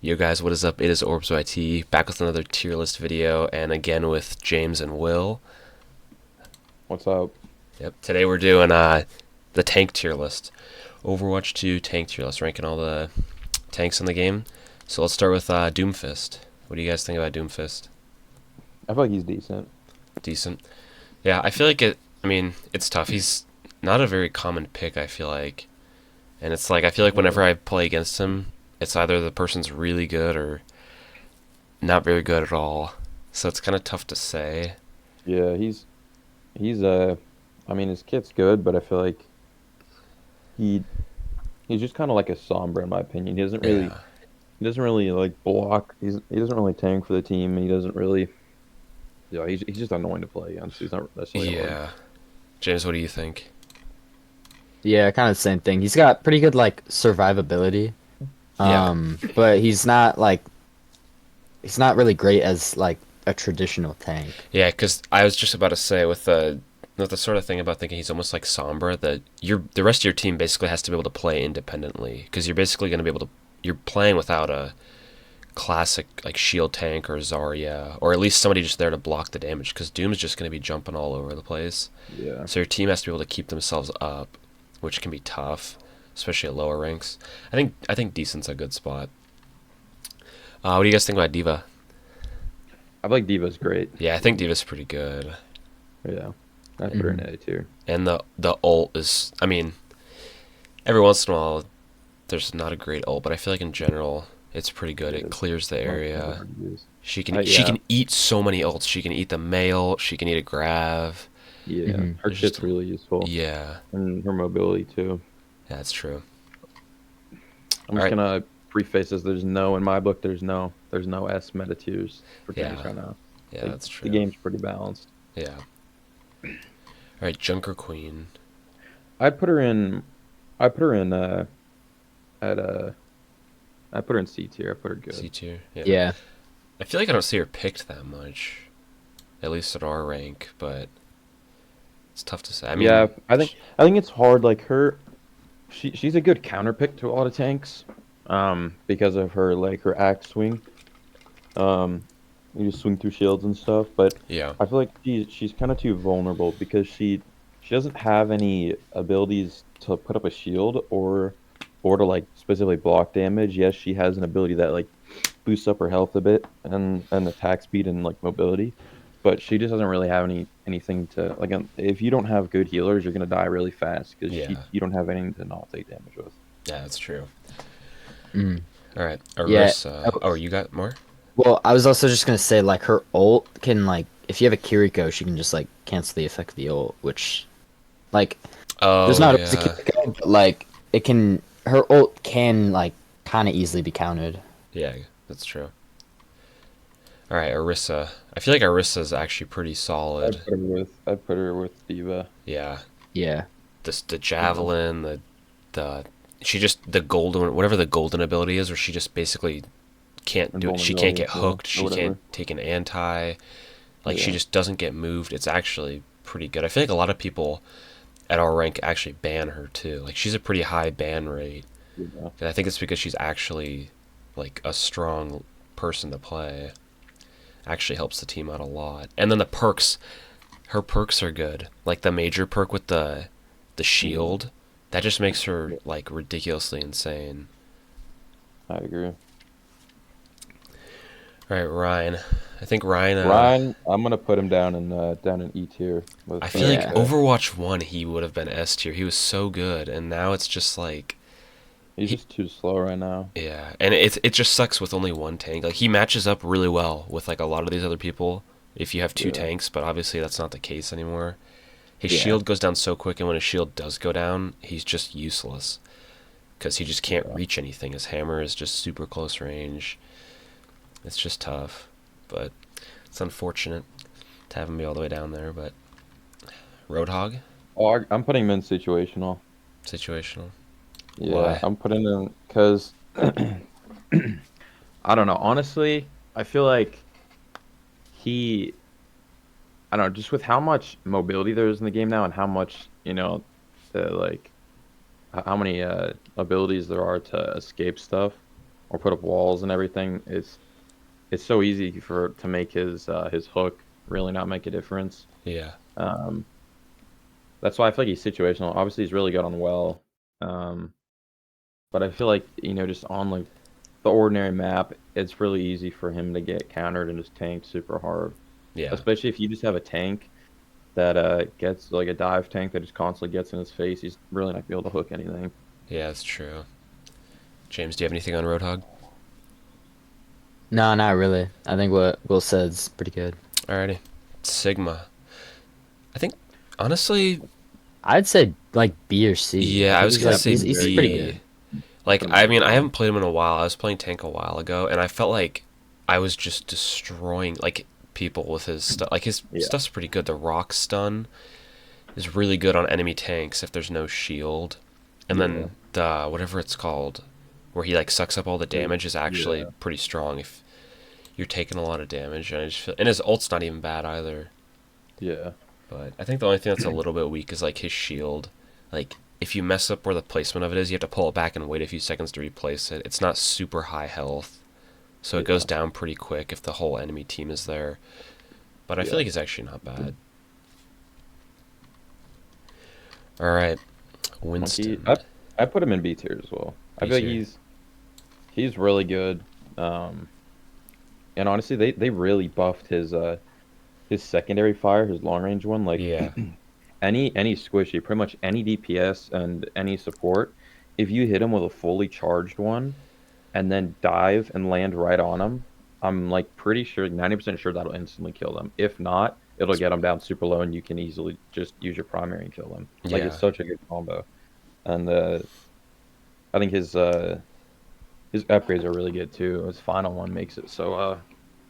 Yo guys, what is up? It is OrbsYT, back with another tier list video, and again with James and Will. What's up? Yep, today we're doing the tank tier list. Overwatch 2 tank tier list, ranking all the tanks in the game. So let's start with Doomfist. What do you guys think about Doomfist? I feel like he's decent. Decent. Yeah, I feel like it's tough. He's not a very common pick, I feel like. And it's like, I feel like Yeah, whenever I play against him, it's either the person's really good or not very good at all. So it's kind of tough to say. yeah, he's I mean his kit's good, but I feel like he he's just kind of like a Sombra in my opinion. Yeah. He doesn't really like block. He doesn't really tank for the team, and he doesn't really he's just annoying to play against. He's not necessarily hard. Yeah. James, what do you think? Yeah, kind of the same thing. He's got pretty good like survivability. Yeah. But he's not really great as like a traditional tank. Yeah, because I was just about to say with the sort of thing about thinking he's almost like Sombra, that the rest of your team basically has to be able to play independently, because you're basically going to be able to, you're playing without a classic like shield tank or Zarya, or at least somebody just there to block the damage, because Doom's just going to be jumping all over the place. Yeah, So your team has to be able to keep themselves up, which can be tough, especially at lower ranks. I think decent's a good spot. What do you guys think about Diva? I feel like Diva's great. Yeah, I think Diva's pretty good. Yeah, I put her in Mhm. A tier. And the ult is, I mean, every once in a while there's not a great ult, but I feel like in general it's pretty good. It Yeah, clears the not area. hard to use. She Yeah, can eat so many ults. She can eat the mail. She can eat a grav. yeah, hmm her There's just kit's really useful, yeah, and her mobility too. that's true. I'm All just right, gonna preface this. There's no in my book. There's no S meta tiers for tanks yeah, right now. yeah, Like that's the true. game's pretty balanced. Yeah. All right, Junker Queen, I'd put her in. I put her in at I put her in C tier. I put her C good. tier. Yeah, Yeah. I feel like I don't see her picked that much, at least at our rank, but it's tough to say. I Yeah, mean, I think it's hard. Like her, she's a good counter pick to a lot of tanks, because of her like her axe swing. Um, you just swing through shields and stuff. But yeah, I feel like she's kind of too vulnerable because she doesn't have any abilities to put up a shield or to like specifically block damage. Yes, she has an ability that like boosts up her health a bit and attack speed and like mobility, but she just doesn't really have anything to like. If you don't have good healers, you're gonna die really fast because yeah, you don't have anything to not take damage with. yeah, that's true. Mm. All right, Yeah. Arissa. Oh, you got more? Well, I was also just gonna say like her ult can like if you have a Kiriko, she can just like cancel the effect of the ult, which like there's Oh not always a yeah, Kiriko, but like it can her ult can like kind of easily be countered. yeah, that's true. All right, Arissa. I feel like Arissa's actually pretty solid. I'd put her with Diva. Yeah, Yeah. the Yeah, javelin, the she just the golden whatever the golden ability is, where she just basically can't do it. She can't invulnerability get as well hooked. or She can't whatever. take an anti. Like she Yeah, just doesn't get moved. It's actually pretty good. I feel like a lot of people at our rank actually ban her too. Like she's a pretty high ban rate. yeah, And I think it's because she's actually like a strong person to play. Actually helps the team out a lot. And then the perks, her perks are good. Like the major perk with the yeah. shield, that just makes her Yeah, like ridiculously insane. I agree. All right, Ryan. I think Ryan. Ryan, I'm gonna put him down in E tier I with feel like Yeah. K. Overwatch One he would have been S tier. He was so good, and now it's just like He's he. just too slow right now. Yeah, and it just sucks with only one tank. Like he matches up really well with like a lot of these other people if you have two Yeah, tanks, but obviously that's not the case anymore. His Yeah. shield goes down so quick, and when his shield does go down, he's just useless because he just can't yeah. reach anything. His hammer is just super close range. It's just tough, but it's unfortunate to have him be all the way down there. But Roadhog, Oh, I'm putting him in situational. situational. Yeah, Why? I'm putting him because I don't know. Honestly, I feel like he, I don't know, just with how much mobility there is in the game now and how much, like how many abilities there are to escape stuff. or put up walls and everything, it's so easy for to make his hook really not make a difference. Yeah. Um, that's why I feel like he's situational. Obviously, he's really good on well, um, but I feel like just on like the ordinary map, it's really easy for him to get countered and just tanked super hard. Yeah. Especially if you just have a tank that gets like a dive tank that just constantly gets in his face. He's really not gonna be able to hook anything. Yeah, that's true. James, do you have anything on Roadhog? No, not really. I think what Will said's pretty good. Alrighty. Sigma. I think, honestly, I'd say like B or C. I yeah, I think was he's gonna like say he's pretty B. good. Like, Put him I in mean, I B. haven't played him in a while. I was playing tank a while ago, and I felt like I was just destroying like people with his stuff. Like his Yeah, stuff's pretty good. The rock stun is really good on enemy tanks if there's no shield, and yeah, then the whatever it's called, where he like sucks up all the damage, is actually yeah, pretty strong if you're taking a lot of damage. And I just feel, and his ult's not even bad either. yeah, But I think the only thing that's a little bit weak is like his shield. Like if you mess up where the placement of it is, you have to pull it back and wait a few seconds to replace it. It's not super high health, so it goes yeah, down pretty quick if the whole enemy team is there. But I feel yeah. like it's actually not bad. All right, Monkey, Winston. I put him in B tier as well. I B feel like tier. he's really good. Um, and honestly, they really buffed his secondary fire, his long range one. Like Yeah, any squishy, pretty much any DPS and any support, if you hit him with a fully charged one and then dive and land right on him, I'm like pretty sure, 90% sure that'll instantly kill them. If not, it'll get them down super low and you can easily just use your primary and kill them. Like it's yeah, such a good combo. And I think his upgrades are really good too. His final one makes it so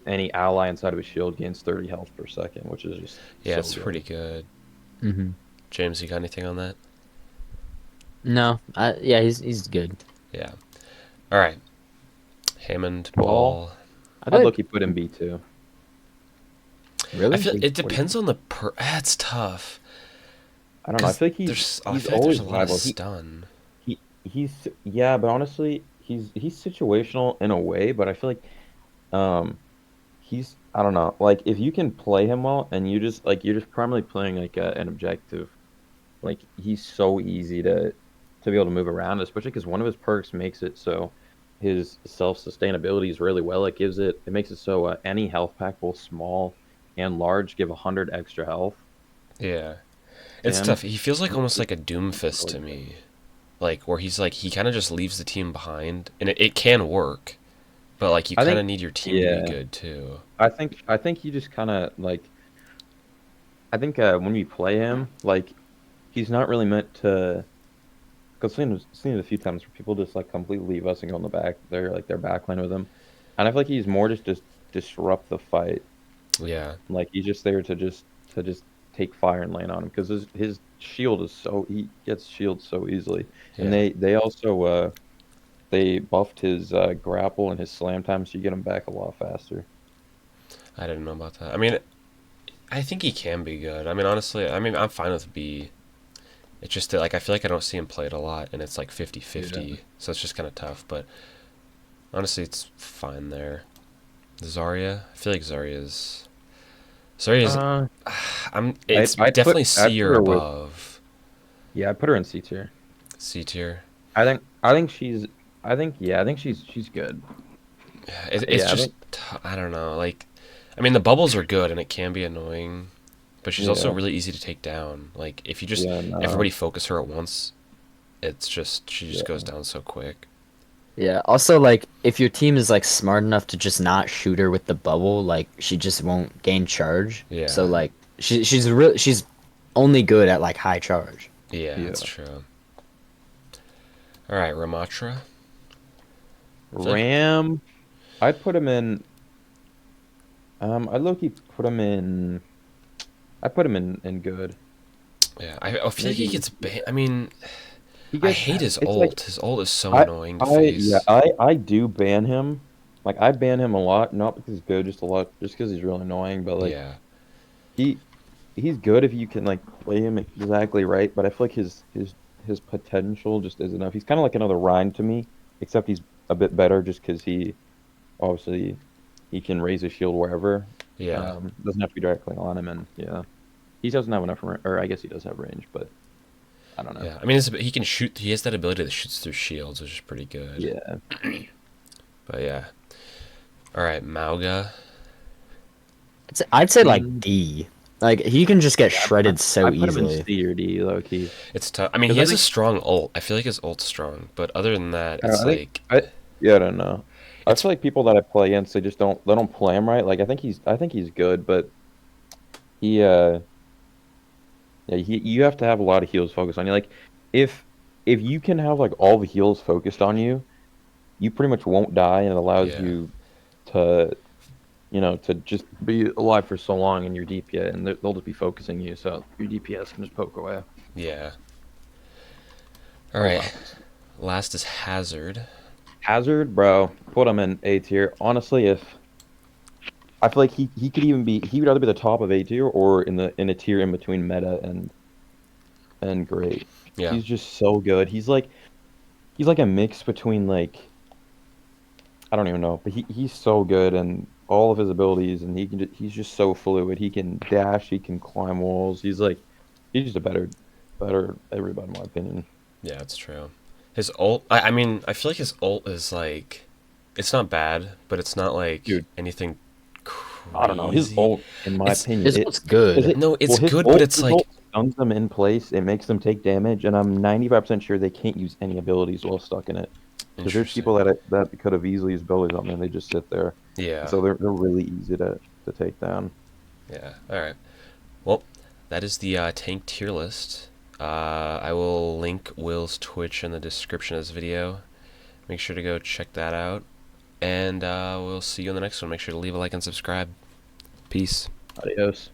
any ally inside of his shield gains 30 health per second, which is just yeah. so It's pretty good. good. Hmm. James, you got anything on that? No, yeah, he's good. Yeah. All right. Hammond Ball, ball. I I'd feel look like he put in B2. I really. feel it What do you depends on the per. It's tough I don't know. I because feel like I he's feel like there's always a lot of viable. stun. He's yeah, but honestly, he's situational in a way. But I feel like um he's I don't know. Like if you can play him well, and you're just primarily playing like an objective, like he's so easy to be able to move around, especially because one of his perks makes it so his self sustainability is really well. It makes it so any health pack, both small and large, give 100 extra health Yeah. to It's him. tough. He feels like almost like a It's Doomfist really to good. me. Like where he's like he kind of just leaves the team behind, and it can work, but like you I kind think of need your team to be yeah. good too. I think you just kind of like I think when we play him, like he's not really meant to. Because seen it a few times where people just like completely leave us and go in the back. They're like their backline with him, and I feel like he's more just disrupt the fight. Yeah. Like he's just there to just take fire and land on him because his shield is so he gets shield so easily, and Yeah. they also they buffed his grapple and his slam time, so you get him back a lot faster. I didn't know about that. I mean, I think he can be good. I mean, honestly, I mean, I'm fine with B. It's just that like I feel like I don't see him played a lot, and it's like Yeah. 50-50, so it's just kind of tough. But honestly, it's fine there. Zarya, I feel like Zarya's. Uh, I'm. I'd It's I'd put definitely I'd C put or her with above. yeah I'd put her in C tier. C tier. I think she's I think she's good. It's Yeah, I just think I don't know. Like, I mean, the bubbles are good and it can be annoying, but she's also yeah really easy to take down. Like, if you just yeah no everybody focus her at once, it's just she just goes yeah down so quick. Yeah. Also, like, if your team is like smart enough to just not shoot her with the bubble, like she just won't gain charge. So Yeah, like she's only good at like high charge. yeah, yeah. that's true. All right, Ramatra. I feel like Ram, I'd put him in. I'd low key put him in. I put him in good. yeah, I feel like he Maybe gets banned. I mean, he I gets. hate his It's like ult. His ult is so I annoying to I yeah face. I do ban him. Like I ban him a lot, not because he's good, just a lot, just because he's really annoying. But like Yeah, he he's good if you can like play him exactly right. But I feel like his potential just is enough. He's kind of like another Rhine to me, except he's a bit better just because he obviously he can raise his shield wherever. Yeah. Doesn't have to be directly on him, and yeah, he doesn't have enough, or I guess he does have range, but I don't know. Yeah. I mean, he can shoot. He has that ability that shoots through shields, which is pretty good. Yeah, But yeah. All right, Mauga. I'd say like Mm, D. Like he can just get shredded so I put him in easily. C or D, low key. It's tough. I mean, he Because I has a think strong ult. I feel like his ult's strong, but other than that, I don't it's know. I think like yeah, I don't know. I it's feel like people that I play against, they don't play him right. Like I think he's good, but he yeah, you have to have a lot of heals focused on you. Like if you can have like all the heals focused on you, you pretty much won't die, and it allows yeah, you to to just be alive for so long in your DPS, and they'll just be focusing you, so your DPS can just poke away. yeah. All Oh right, wow. last is Hazard. Hazard, bro, put him in A tier. Honestly, if I feel like he could even be he would either be the top of A tier or in a tier in between meta and great. Yeah, He's just so good. He's like a mix between like I don't even know, but he's so good and all of his abilities, and he's just so fluid. He can dash, he can climb walls. He's just a better everybody in my opinion. yeah, it's true. His ult. I mean, I feel like his ult is like, it's not bad, but it's not like Dude, anything I don't know. His crazy. ult, in my It's opinion, His it ult's is good. it. no, Well, it's good, but it's his like ult stuns them in place. It makes them take damage, and I'm 95% sure they can't use any abilities while stuck in it. Because there's people interesting. that could have easily used abilities on them, and they just sit there. And Yeah, so they're really easy to take down. yeah. All right. Well, that is the tank tier list. I will link Will's Twitch in the description of this video. Make sure to go check that out. And we'll see you in the next one. Make sure to leave a like and subscribe. Peace. Adios.